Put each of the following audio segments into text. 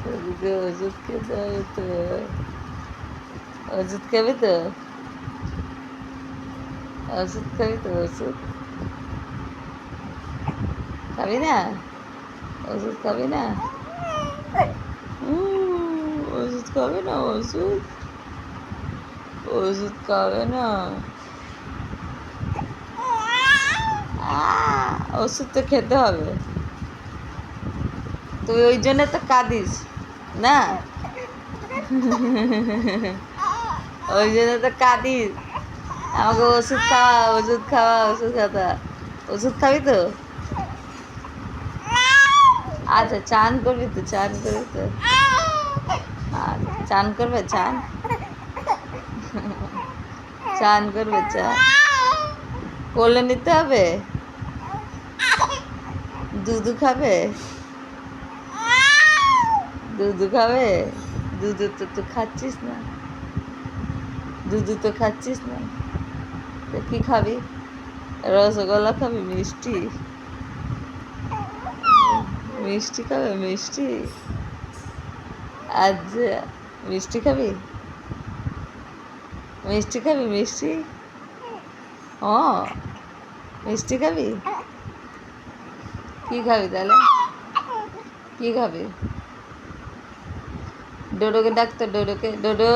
ওদিকে ওষুধ খেতে হবে তো। ওষুধ খাবি তো? ওষুধ খাবি তো? ওষুধ খাবি না? ওষুধ খাবি না? ওষুধ খাবে না? ওষুধ ওষুধ খাবে না? ওষুধ তো খেতে হবে। তুই ওই জন্য তো কাঁদিস না? ওই জন্য তো কাঁদিস। আমাকে ওষুধ খাওয়া, ওষুধ খাওয়া, ওষুধ খাওয়া। ওষুধ খাবি তো? আচ্ছা, চান করবি তো? চান করবি তো? চান করবে? চান চান করবে? চান কোলে নিতে হবে? দুধু খাবে? দুধু খাবে? দুধু তো তুই খাচ্ছিস না। দুধু তো খাচ্ছিস না। তো কি খাবি? রসগোল্লা খাবি? মিষ্টি? মিষ্টি খাবে? মিষ্টি? আজ মিষ্টি খাবি? মিষ্টি খাবি? মিষ্টি? ও, মিষ্টি খাবি? কি খাবি তাহলে? কি খাবি? ডোডোকে ডাক তো, ডোডোকে। ডোডো,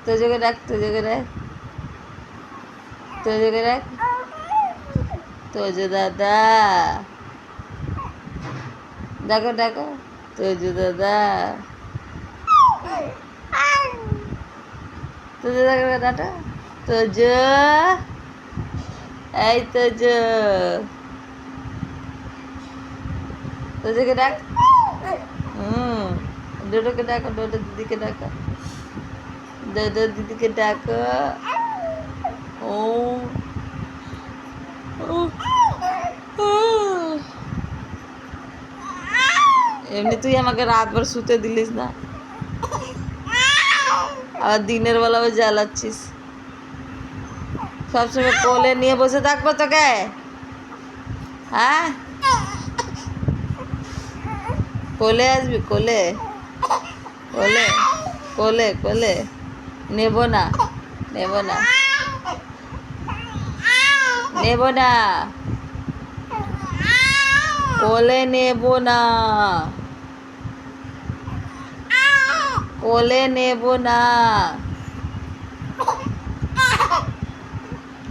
তোজোকে ডাক, তোজোকে ডাক, তোজোকে ডাক। তোজো দাদা, ডাকো ডাকো, তোজো দাদা। তোজো দাদা ডাটো। তোজো, এই তোজো, তোজোকে ডাক। ডোডোকে ডাকো, ডোডো দিদিকে ডাকো, ডোডো দিদিকে ডাকো। ও, এমনি তুই আমাকে রাতভর শুতে দিলিস না, আর দিনের বেলাও জ্বালাচ্ছিস। সবসময় কোলে নিয়ে বসে থাকবো তোকে? হ্যাঁ, কোলে আসবি? কোলে কোলে কোলে কোলে নেব না, নেব না, নেব না, কোলে নেব না, কোলে নেব না,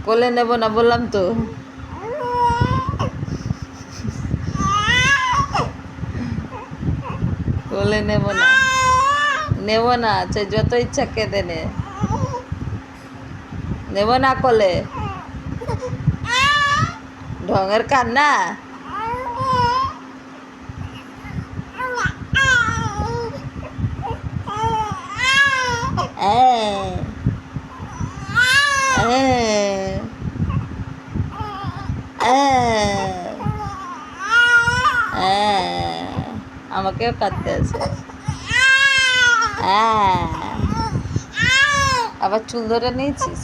কোলে নেব না বললাম তো। কোলে নেব না, নেব না। যত ইচ্ছা কেঁদে নে, নেব না কোলে। ঢঙের কান্না। আমাকেও কাঁদতে আছে। আবার চুল ধরে নিয়েছিস?